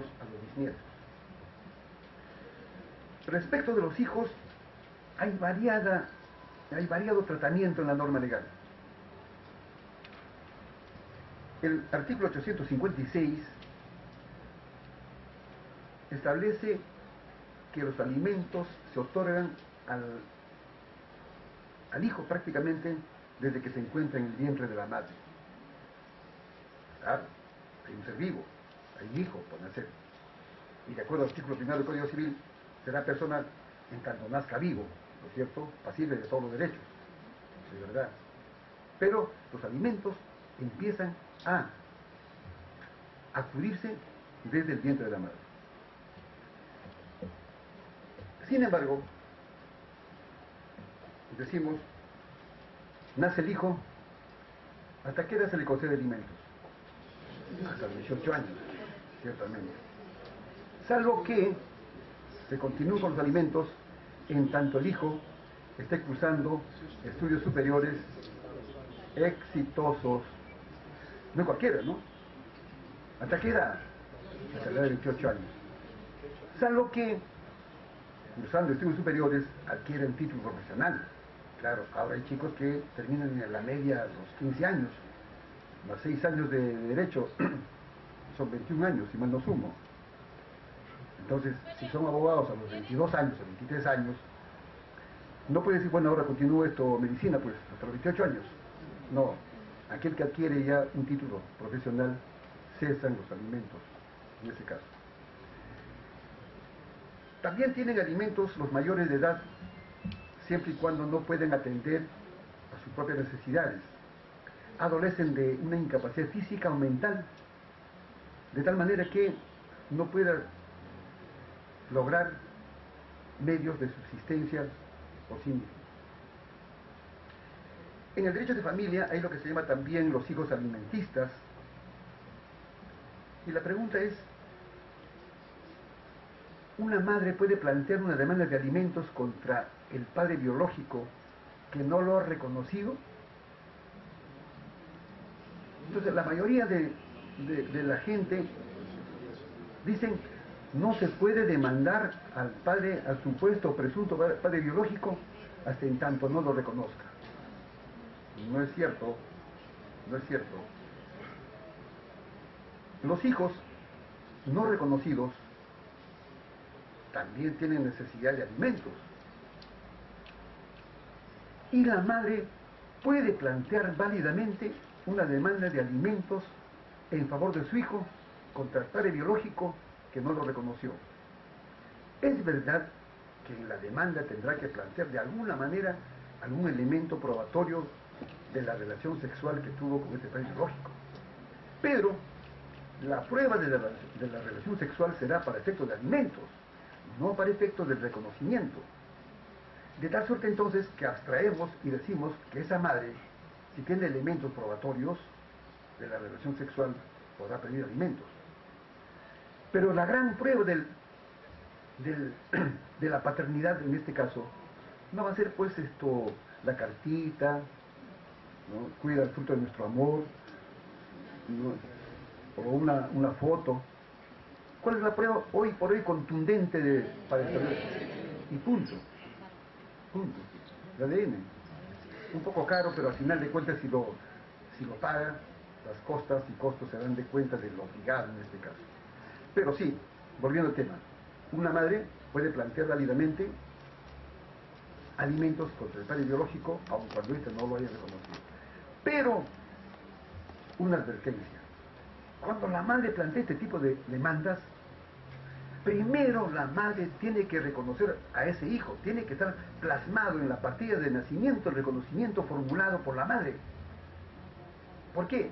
nietos, a los bisnietos. Respecto de los hijos, hay variado tratamiento en la norma legal. El artículo 856 establece que los alimentos se otorgan al hijo prácticamente desde que se encuentra en el vientre de la madre. Claro, hay un ser vivo, hay hijo por nacer. Y de acuerdo al artículo 1 del Código Civil, será persona en tanto nazca vivo, ¿no es cierto?, pasible de todos los derechos. Eso es verdad. Pero los alimentos empiezan a acudirse desde el vientre de la madre. Sin embargo, decimos, nace el hijo, ¿hasta qué edad se le concede alimentos? Hasta los 18 años, ciertamente. Salvo que se continúe con los alimentos en tanto el hijo esté cursando estudios superiores exitosos. No cualquiera, ¿no? ¿Hasta qué edad? Hasta la edad de 18 años. Salvo que, cursando estudios superiores, adquieren título profesional. Claro, ahora hay chicos que terminan en la media a los 15 años, más 6 años de derecho, son 21 años, si mal no sumo. Entonces, si son abogados a los 22 años, a 23 años, no puede decir, bueno, ahora continúo esto, medicina, pues, hasta los 28 años. No, aquel que adquiere ya un título profesional, cesan los alimentos, en ese caso. También tienen alimentos los mayores de edad, siempre y cuando no pueden atender a sus propias necesidades. Adolecen de una incapacidad física o mental, de tal manera que no puedan lograr medios de subsistencia por sí mismos. En el derecho de familia hay lo que se llama también los hijos alimentistas, y la pregunta es, ¿una madre puede plantear una demanda de alimentos contra el padre biológico que no lo ha reconocido? Entonces la mayoría de la gente dicen, no se puede demandar al padre, al supuesto presunto padre biológico, hasta en tanto no lo reconozca. No es cierto, no es cierto. Los hijos no reconocidos también tienen necesidad de alimentos. Y la madre puede plantear válidamente una demanda de alimentos en favor de su hijo contra el padre biológico que no lo reconoció. Es verdad que en la demanda tendrá que plantear de alguna manera algún elemento probatorio de la relación sexual que tuvo con ese padre biológico. Pero la prueba de la relación sexual será para efectos de alimentos, no para efectos del reconocimiento. De tal suerte entonces que abstraemos y decimos que esa madre, si tiene elementos probatorios de la relación sexual, podrá pedir alimentos. Pero la gran prueba de la paternidad en este caso no va a ser pues la cartita, ¿no?, cuida el fruto de nuestro amor, ¿no?, o una foto. ¿Cuál es la prueba hoy por hoy contundente para establecer? Y punto. El ADN. Un poco caro, pero al final de cuentas si lo paga, las costas y costos se dan de cuenta de lo obligado en este caso. Pero sí, volviendo al tema, una madre puede plantear válidamente alimentos contra el padre biológico, aun cuando éste no lo haya reconocido. Pero, una advertencia, cuando la madre plantea este tipo de demandas, primero la madre tiene que reconocer a ese hijo, tiene que estar plasmado en la partida de nacimiento el reconocimiento formulado por la madre. ¿Por qué?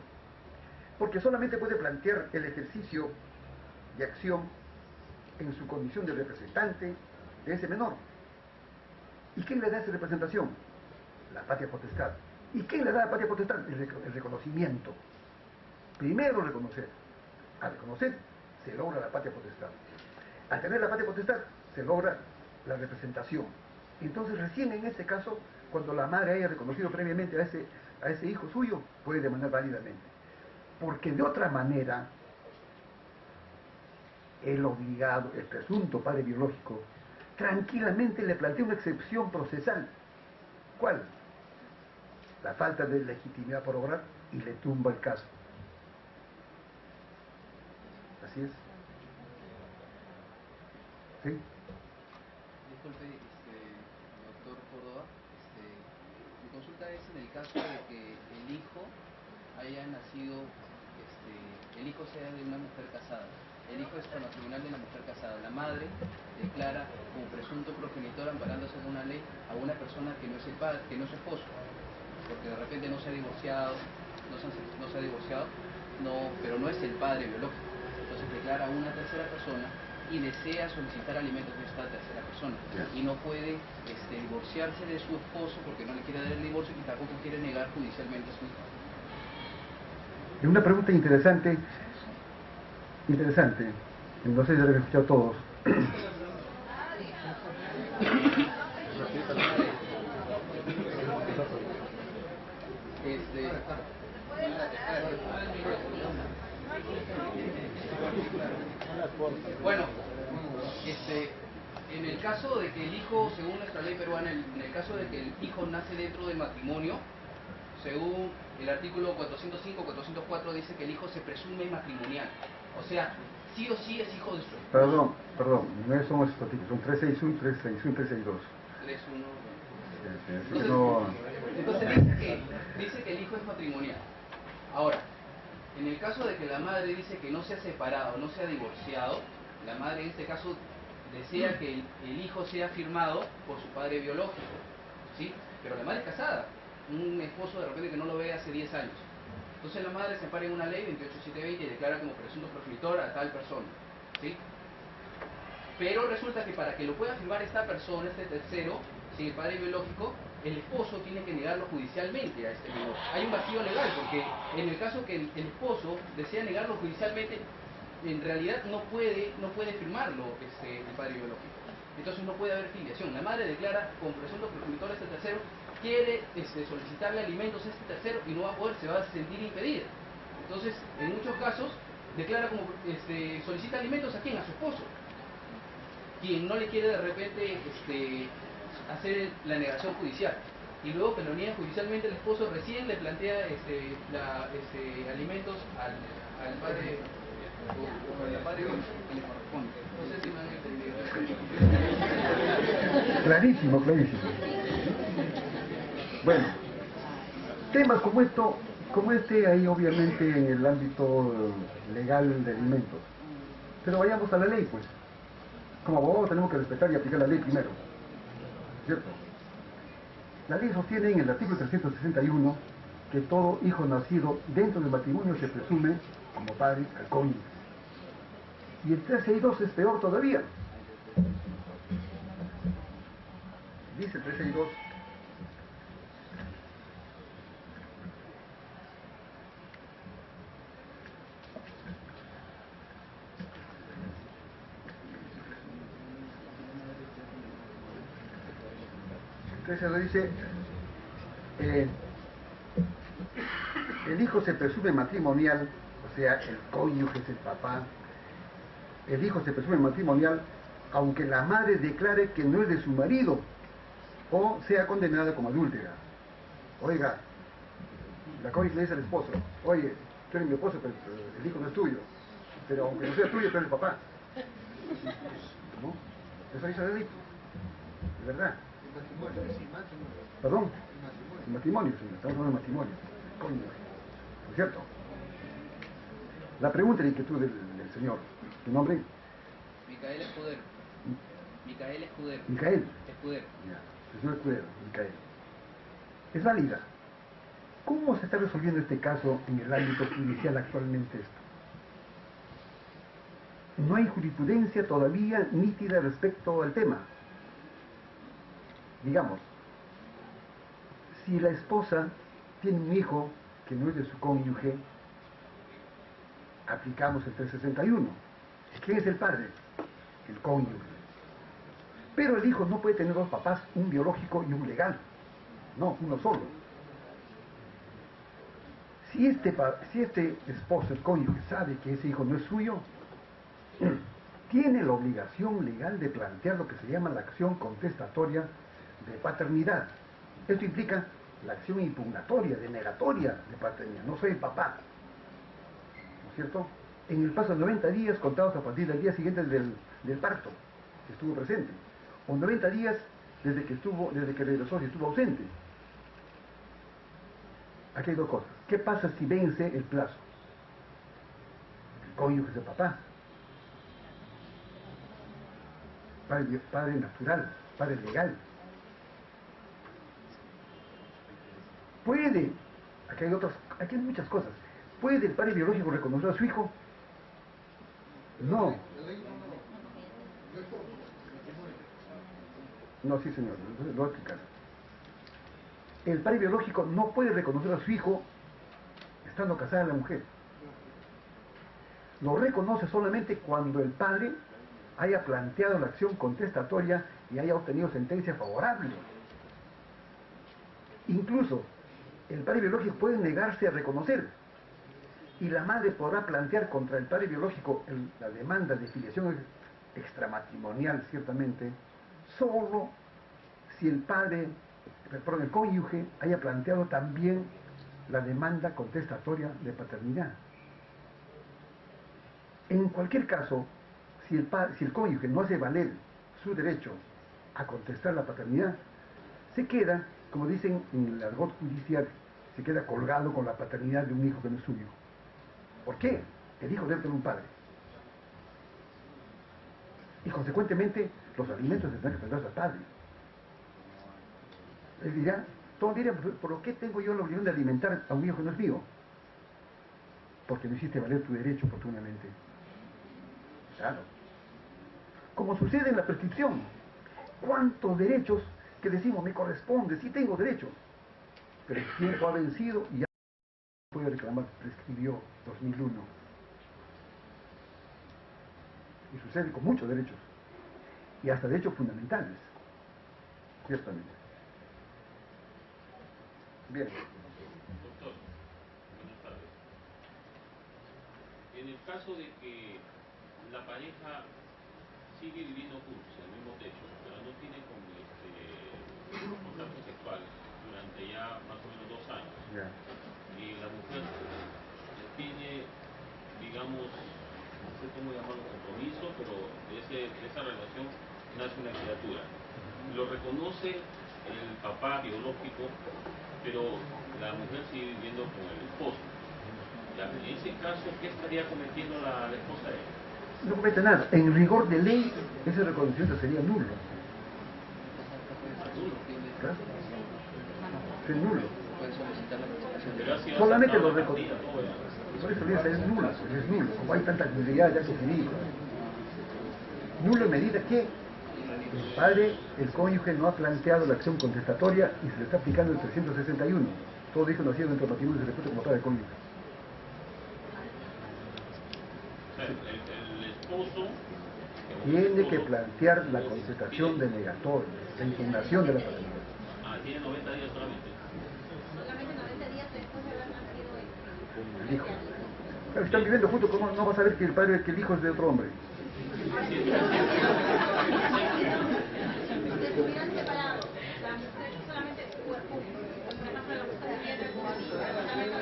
Porque solamente puede plantear el ejercicio de acción en su condición de representante de ese menor. ¿Y quién le da esa representación? La patria potestad. ¿Y quién le da la patria potestad? El reconocimiento. Primero reconocer. Al reconocer se logra la patria potestad. Al tener la patria potestad se logra la representación. Entonces recién en este caso, cuando la madre haya reconocido previamente a ese hijo suyo, puede demandar válidamente. Porque de otra manera, el obligado, el presunto padre biológico, tranquilamente le plantea una excepción procesal. ¿Cuál? La falta de legitimidad por obrar, y le tumba el caso. Así es. ¿Sí? Disculpe, doctor Córdoba, mi consulta es en el caso de que el hijo haya nacido, el hijo sea de una mujer casada. El hijo es connacional de la mujer casada. La madre declara como presunto progenitor, amparándose en una ley, a una persona que no es el padre, que no es su esposo, porque de repente no se ha divorciado, pero no es el padre biológico. Entonces declara a una tercera persona y desea solicitar alimentos de esta tercera persona. Y no puede divorciarse de su esposo porque no le quiere dar el divorcio y tampoco quiere negar judicialmente a su hijo. Y una pregunta interesante, no sé si lo han escuchado todos. Bueno, en el caso de que el hijo, según nuestra ley peruana, en el caso de que el hijo nace dentro del matrimonio, según el artículo 405, 404 dice que el hijo se presume matrimonial. O sea, sí o sí es hijo de su esposo. Perdón, no son esos artículos, son 361, 361, 362. 3.1. Entonces dice que el hijo es matrimonial. Ahora, en el caso de que la madre dice que no se ha separado, no se ha divorciado, la madre en este caso desea que el hijo sea firmado por su padre biológico, ¿sí? Pero la madre es casada, un esposo de repente que no lo ve hace 10 años. Entonces la madre se ampara en una ley 28720 y declara como presunto progenitor a tal persona, ¿sí? Pero resulta que para que lo pueda firmar esta persona, este tercero, sin el padre biológico, el esposo tiene que negarlo judicialmente a este menor. Hay un vacío legal, porque en el caso que el esposo desea negarlo judicialmente, en realidad no puede firmarlo el padre biológico. Entonces no puede haber filiación. La madre declara como presunto progenitor a este tercero, quiere solicitarle alimentos a este tercero y no va a poder, se va a sentir impedida. Entonces, en muchos casos, declara como solicita alimentos a quién, a su esposo, quien no le quiere de repente hacer la negación judicial. Y luego que lo niega judicialmente, el esposo recién le plantea alimentos al padre o al padre que le corresponde. No sé si me han entendido. Clarísimo. Bueno, temas como este hay obviamente en el ámbito legal de alimentos. Pero vayamos a la ley, pues. Como abogados tenemos que respetar y aplicar la ley primero, ¿cierto? La ley sostiene en el artículo 361 que todo hijo nacido dentro del matrimonio se presume como padre al cónyuge. Y el 362 es peor todavía. Dice el 362: dice, el hijo se presume matrimonial, o sea, el cónyuge es el papá. El hijo se presume matrimonial aunque la madre declare que no es de su marido o sea condenada como adúltera. Oiga, la cónyuge le dice al esposo: oye, tú eres mi esposo, pero el hijo no es tuyo. Pero aunque no sea tuyo, tú eres el papá. ¿No? Eso dice la ley. Es verdad. Perdón. El matrimonio, señor. Estamos hablando de matrimonio. Cónyuge. ¿No es cierto? La pregunta y la inquietud del señor. ¿Tu nombre? Micael Escudero. Micael Escudero. Micael. Escudero. Ya. El señor Escudero, Micael. Es válida. ¿Cómo se está resolviendo este caso en el ámbito judicial actualmente esto? No hay jurisprudencia todavía nítida respecto al tema. Digamos, si la esposa tiene un hijo que no es de su cónyuge, aplicamos el 361. ¿Quién es el padre? El cónyuge. Pero el hijo no puede tener dos papás, un biológico y un legal. No, uno solo. Si este esposo, el cónyuge, sabe que ese hijo no es suyo, tiene la obligación legal de plantear lo que se llama la acción contestatoria de paternidad. Esto implica la acción impugnatoria, denegatoria de paternidad. No soy papá, ¿no es cierto? En el plazo de 90 días contados a partir del día siguiente del parto, que estuvo presente, o 90 días desde que regresó, si estuvo ausente. Aquí hay dos cosas. ¿Qué pasa si vence el plazo? El cónyuge es el papá. Padre natural, padre legal. Puede, aquí hay muchas cosas. ¿Puede el padre biológico reconocer a su hijo? No. No, sí señor, lo voy a explicar. El padre biológico no puede reconocer a su hijo estando casada la mujer. Lo reconoce solamente cuando el padre haya planteado la acción contestatoria y haya obtenido sentencia favorable. Incluso, el padre biológico puede negarse a reconocer y la madre podrá plantear contra el padre biológico la demanda de filiación extramatrimonial, ciertamente, solo si el cónyuge haya planteado también la demanda contestatoria de paternidad. En cualquier caso, si el cónyuge no hace valer su derecho a contestar la paternidad, se queda, como dicen en el argot judicial, se queda colgado con la paternidad de un hijo que no es suyo. ¿Por qué? El hijo debe tener un padre. Y consecuentemente, los alimentos tendrán que pagarse al padre. Él dirá, todos dirán, ¿por qué tengo yo la obligación de alimentar a un hijo que no es mío? Porque no hiciste valer tu derecho oportunamente. Claro. Como sucede en la prescripción. ¿Cuántos derechos que decimos me corresponde? Sí tengo derechos. Pero el tiempo ha vencido y ya no puede reclamar, prescribió 2001. Y sucede con muchos derechos. Y hasta derechos fundamentales. Ciertamente. Bien. Doctor, buenas tardes. En el caso de que la pareja sigue viviendo juntos en el mismo techo, pero no tiene contacto sexual durante ya más o menos 2 años, Ya. y la mujer tiene, digamos, no sé cómo llamarlo, compromiso, pero de esa relación nace una criatura. Lo reconoce el papá biológico, pero la mujer sigue viviendo con el esposo. Ya, en ese caso, ¿qué estaría cometiendo la esposa de él? No comete nada. En rigor de ley, ese reconocimiento sería nulo. ¿Claro? Es nulo. Pero ha sido Solamente aceptado lo la reconoce. partida, todo eso. Por eso dice, es nulo, es nulo. Como hay tanta actividad de actos jurídicos. Nulo en medida que el padre, el cónyuge, no ha planteado la acción contestatoria y se le está aplicando el 361. Todo hijo nacido dentro del matrimonio se repite como padre cónyuge. O sea, el esposo Tiene que plantear la contestación denegatoria, la impugnación de la paternidad. tiene 90 días solamente. Solamente 90 días después de haber nacido El hijo. Claro, están viviendo juntos, ¿cómo no va a saber que el hijo es de otro hombre? Si estuvieran separados, la mujer solamente cuerpo, por ejemplo, la mujer vivía en el cohabita, solamente y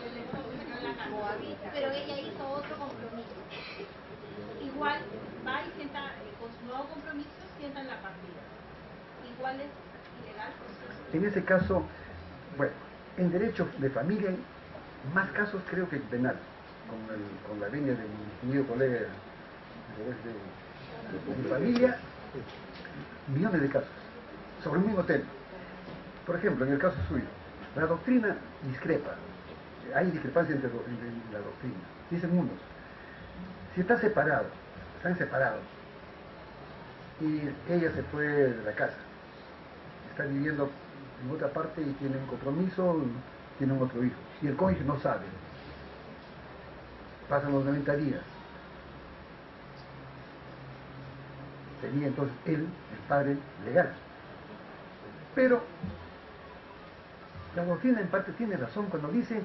el esposo se quedó en la casa, pero ella hizo otro compromiso. Igual va y sienta, con su nuevo compromiso, sientan la partida. Igual es ilegal. En ese caso, bueno, en derecho de familia hay más casos creo que penal, con la venia de mi querido colega de familia, millones de casos, sobre un mismo tema. Por ejemplo, en el caso suyo, la doctrina discrepa, hay discrepancia entre la doctrina. Dicen unos, si están separados y ella se fue de la casa, está viviendo en otra parte y tiene un compromiso, tiene un otro hijo, y el cónyuge no sabe, pasan los 90 días, sería entonces él el padre legal. Pero la doctrina en parte tiene razón cuando dice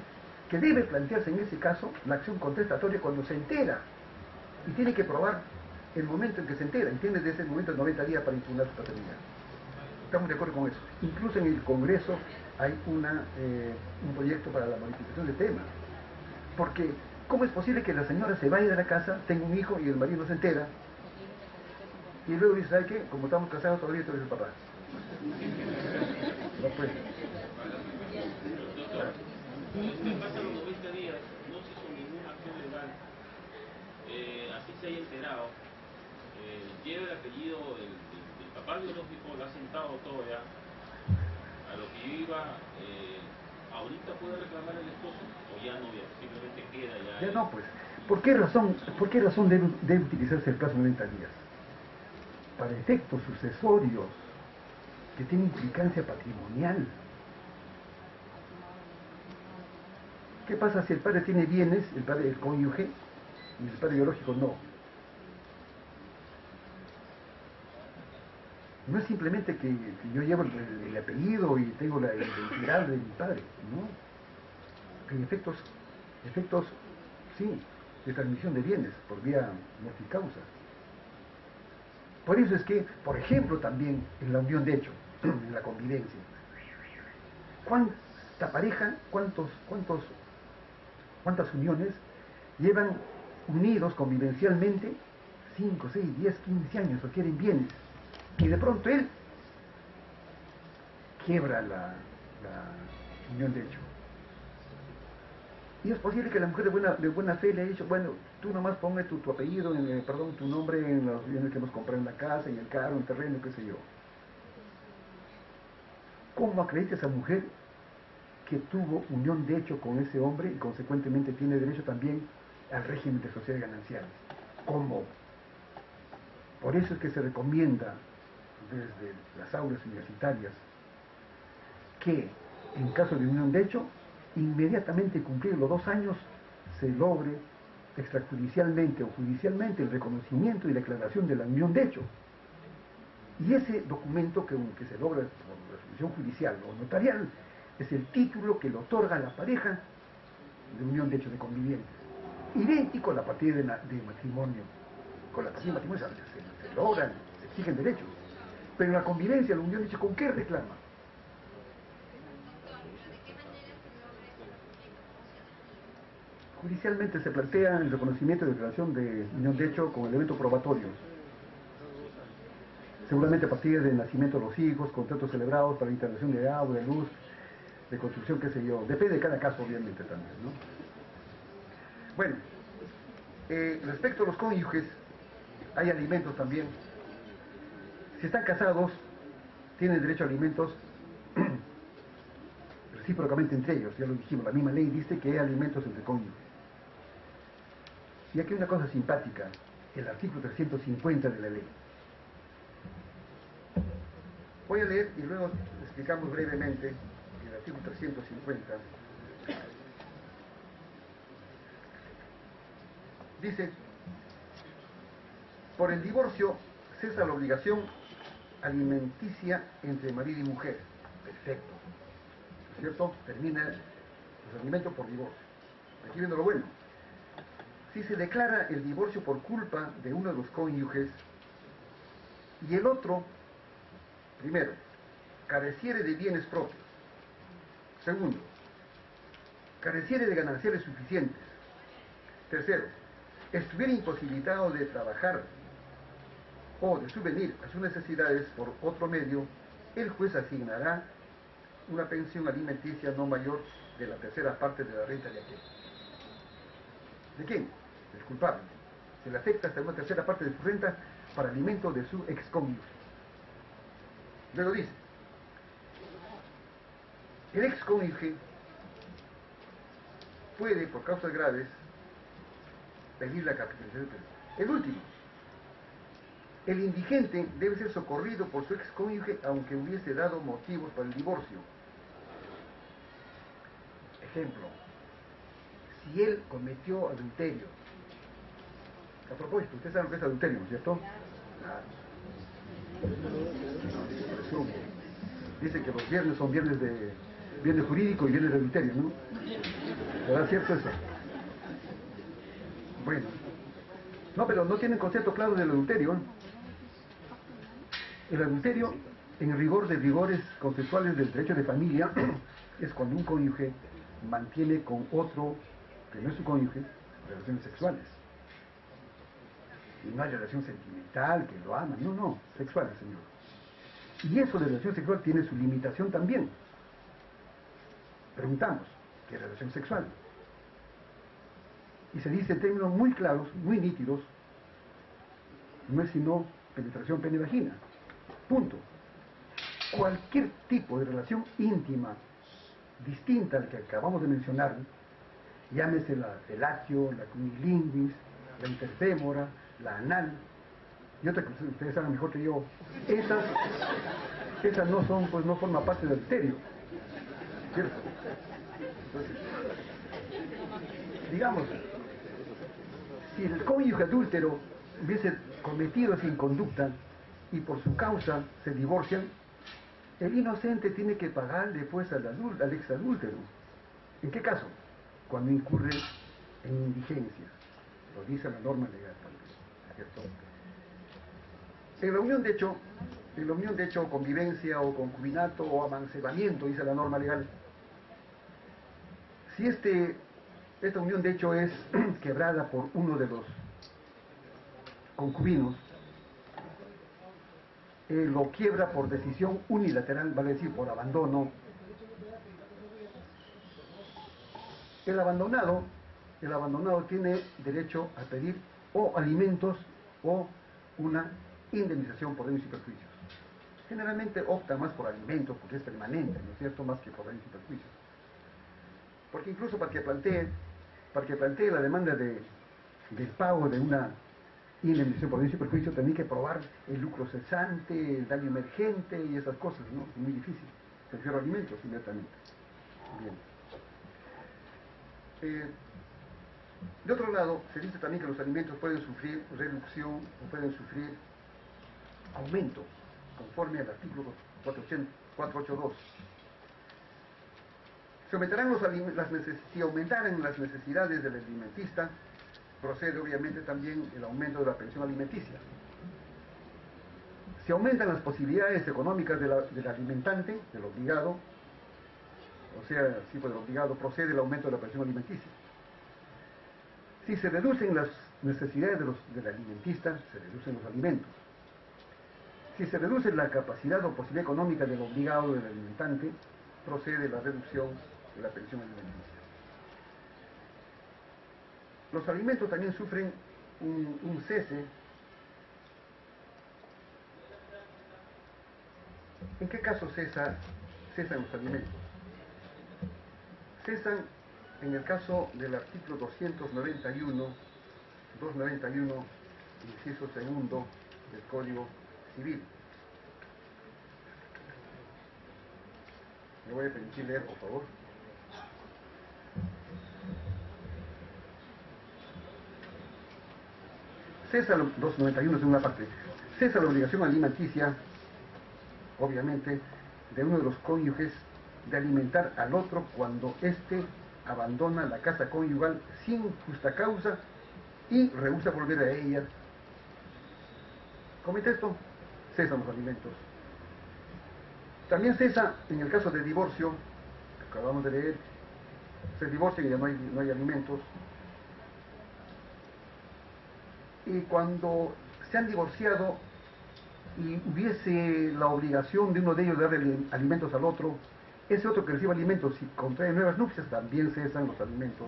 que debe plantearse en ese caso la acción contestatoria cuando se entera y tiene que probar el momento en que se entera, entiende desde el momento de 90 días para impugnar su paternidad. Estamos de acuerdo con eso. Incluso en el Congreso hay un proyecto para la modificación del tema. Porque, ¿cómo es posible que la señora se vaya de la casa, tenga un hijo y el marido no se entera? Y luego dice, ¿sabe qué? Como estamos casados, todavía tú eres el papá. No puede. Se pasan los 90 días, no se hizo ninguna acción legal, así se haya enterado, lleva el apellido del papá biológico, lo ha sentado todo ya, a lo que yo iba, ahorita puede reclamar el esposo, o ya no, ya simplemente queda ya. Ya no, pues. ¿Por qué razón debe utilizarse el plazo de 90 días? Para efectos sucesorios que tienen implicancia patrimonial. ¿Qué pasa si el padre tiene bienes, el cónyuge, y el padre biológico no? No es simplemente que yo llevo el apellido y tengo la identidad de mi padre, ¿no? Hay efectos, sí, de transmisión de bienes por vía morticausa. Por eso es que, por ejemplo, también en la unión de hecho, en la convivencia, ¿cuánta pareja, cuántas uniones llevan unidos convivencialmente 5, 6, 10, 15 años, adquieren bienes, y de pronto él quiebra la unión de hecho? Y es posible que la mujer de buena fe le haya dicho, bueno, tú nomás ponme tu apellido, tu nombre en los bienes que hemos comprado en la casa, en el carro, en el terreno, qué sé yo. ¿Cómo acredita esa mujer que tuvo unión de hecho con ese hombre y consecuentemente tiene derecho también al régimen de sociedades gananciales? ¿Cómo? Por eso es que se recomienda desde las aulas universitarias que en caso de unión de hecho, inmediatamente cumplidos los 2 años, se logre extrajudicialmente o judicialmente el reconocimiento y declaración de la unión de hecho. Y ese documento que se logra por resolución judicial o notarial es el título que le otorga a la pareja de unión de hecho de convivientes. Idéntico a la partida de matrimonio. Con la partida de matrimonio se logran, se exigen derechos. Pero en la convivencia, la unión de hecho, ¿con qué reclama? Judicialmente se plantea el reconocimiento y declaración de unión de hecho como elemento probatorio. Seguramente a partir del nacimiento de los hijos, contratos celebrados para la instalación de agua, de luz, de construcción, qué sé yo. Depende de cada caso, obviamente, también, ¿no? Bueno, respecto a los cónyuges, hay alimentos también. Si están casados, tienen derecho a alimentos recíprocamente entre ellos, ya lo dijimos, la misma ley dice que hay alimentos entre cónyuges. Y aquí hay una cosa simpática, el artículo 350 de la ley. Voy a leer y luego explicamos brevemente el artículo 350. Dice, por el divorcio cesa la obligación alimenticia entre marido y mujer. Perfecto. ¿No es cierto? Termina los alimentos por divorcio. Aquí viendo lo bueno. Si se declara el divorcio por culpa de uno de los cónyuges y el otro, primero, careciere de bienes propios. Segundo, careciere de gananciales suficientes. Tercero, estuviera imposibilitado de trabajar o de subvenir a sus necesidades por otro medio, el juez asignará una pensión alimenticia no mayor de la tercera parte de la renta de aquel. ¿De quién? Del culpable. Se le afecta hasta una tercera parte de su renta para alimento de su excónyuge. Luego dice, el excónyuge puede, por causas graves, pedir la capitalización. El último, el indigente debe ser socorrido por su excónyuge aunque hubiese dado motivos para el divorcio. Ejemplo, si él cometió adulterio. A propósito, ustedes saben lo que es adulterio, ¿no es cierto? Claro. Dice que los viernes son viernes jurídico y viernes de adulterio, ¿no? ¿Verdad cierto eso? Bueno, No, pero no tienen concepto claro del adulterio. El adulterio, en rigor de rigores conceptuales del derecho de familia, es cuando un cónyuge mantiene con otro, que no es su cónyuge, relaciones sexuales. Y no hay relación sentimental, que lo aman, no, sexuales, señor. Y eso de relación sexual tiene su limitación también. Preguntamos, ¿qué es relación sexual? Y se dice en términos muy claros, muy nítidos, no es sino penetración pene-vagina. Punto. Cualquier tipo de relación íntima distinta al que acabamos de mencionar, llámese la felatio, la cunilinguis, la interfémora, la anal, y otra que ustedes saben mejor que yo, esas no son, pues no forman parte del adulterio, ¿cierto? Entonces, digamos, si el cónyuge adúltero hubiese cometido esa inconducta y por su causa se divorcian, el inocente tiene que pagarle pues al exadúltero. ¿En qué caso? Cuando incurre en indigencia. Lo dice la norma legal también, ¿cierto? En la unión de hecho, convivencia o concubinato o amancebamiento, dice la norma legal, si esta unión de hecho es quebrada por uno de los concubinos, lo quiebra por decisión unilateral, vale decir, por abandono. El abandonado tiene derecho a pedir o alimentos o una indemnización por daños y perjuicios. Generalmente opta más por alimentos porque es permanente, ¿no es cierto?, más que por daños y perjuicios. Porque incluso para que plantee la demanda del pago de una indemnización por daños y perjuicios, tenía que probar el lucro cesante, el daño emergente y esas cosas, ¿no? Es muy difícil. Prefiero alimentos inmediatamente. Bien. De otro lado, se dice también que los alimentos pueden sufrir reducción o pueden sufrir aumento, conforme al artículo 482. Si aumentaran las necesidades del alimentista, procede obviamente también el aumento de la pensión alimenticia. Si aumentan las posibilidades económicas del alimentante, del obligado, o sea, si por el obligado, procede el aumento de la pensión alimenticia. Si se reducen las necesidades del alimentista, se reducen los alimentos. Si se reduce la capacidad o posibilidad económica del obligado del alimentante, procede la reducción de la pensión alimenticia. Los alimentos también sufren un cese. ¿En qué caso cesan los alimentos? Cesan en el caso del artículo 291, inciso segundo del Código Civil. Me voy a permitir leer, por favor. Cesa 291 segunda parte. Cesa la obligación alimenticia, obviamente, de uno de los cónyuges de alimentar al otro cuando éste abandona la casa conyugal sin justa causa y rehúsa volver a ella. Comete esto, cesan los alimentos. También cesa en el caso de divorcio, que acabamos de leer, se divorcian y ya no hay alimentos. Y cuando se han divorciado y hubiese la obligación de uno de ellos de darle alimentos al otro, ese otro que recibe alimentos, si contrae nuevas nupcias, también cesan los alimentos.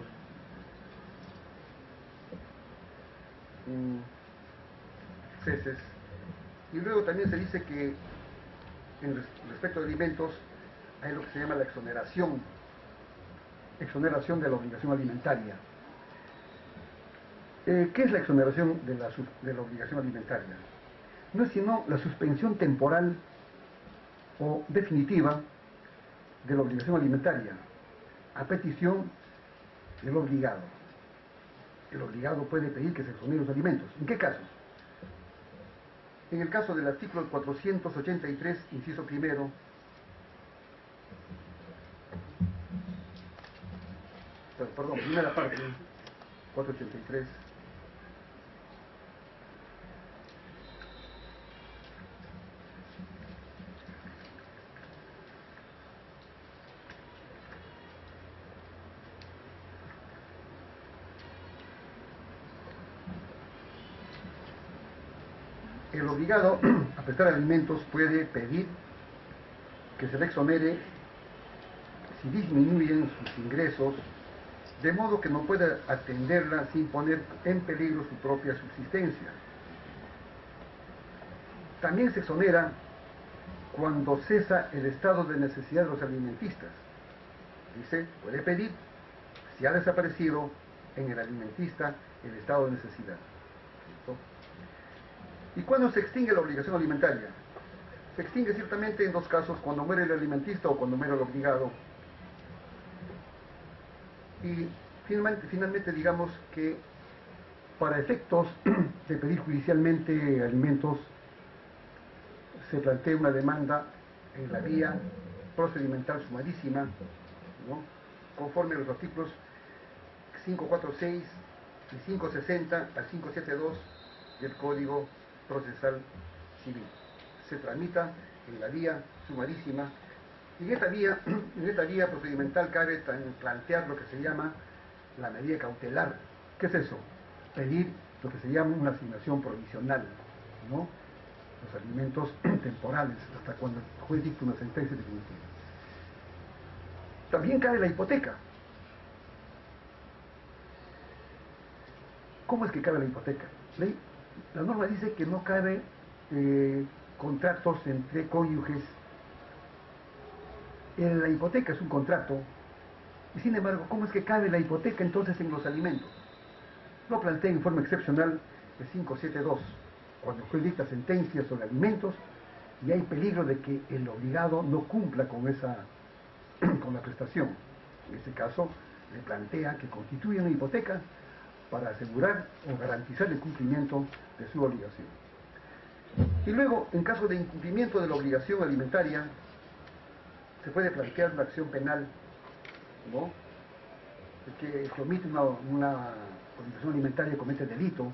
Ceses. Y luego también se dice que respecto a alimentos hay lo que se llama la exoneración de la obligación alimentaria. ¿Qué es la exoneración de la obligación alimentaria? No es sino la suspensión temporal o definitiva de la obligación alimentaria a petición del obligado. El obligado puede pedir que se exoneren los alimentos. ¿En qué casos? En el caso del artículo 483, inciso primero, primera parte, 483, el obligado a prestar alimentos puede pedir que se le exonere si disminuyen sus ingresos, de modo que no pueda atenderla sin poner en peligro su propia subsistencia. También se exonera cuando cesa el estado de necesidad de los alimentistas. Dice, puede pedir si ha desaparecido en el alimentista el estado de necesidad. ¿Listo? ¿Y cuándo se extingue la obligación alimentaria? Se extingue ciertamente en dos casos, cuando muere el alimentista o cuando muere el obligado. Y finalmente digamos que para efectos de pedir judicialmente alimentos se plantea una demanda en la vía procedimental sumarísima, ¿no?, conforme a los artículos 546 y 560 al 572 del Código Procesal Civil. Se tramita en la vía sumarísima, y en esta vía procedimental cabe plantear lo que se llama la medida cautelar. ¿Qué es eso? Pedir lo que se llama una asignación provisional, ¿no?, los alimentos temporales, hasta cuando el juez dicta una sentencia definitiva. También cabe la hipoteca. ¿Cómo es que cabe la hipoteca? La norma dice que no cabe contratos entre cónyuges. La hipoteca es un contrato, y sin embargo, ¿cómo es que cabe la hipoteca entonces en los alimentos? Lo plantea en forma excepcional el 572, cuando el juez dicta sentencias sobre alimentos y hay peligro de que el obligado no cumpla con la prestación. En este caso, le plantea que constituye una hipoteca para asegurar o garantizar el cumplimiento de su obligación. Y luego, en caso de incumplimiento de la obligación alimentaria, se puede plantear una acción penal, ¿no?, que omite una obligación alimentaria, comete delito.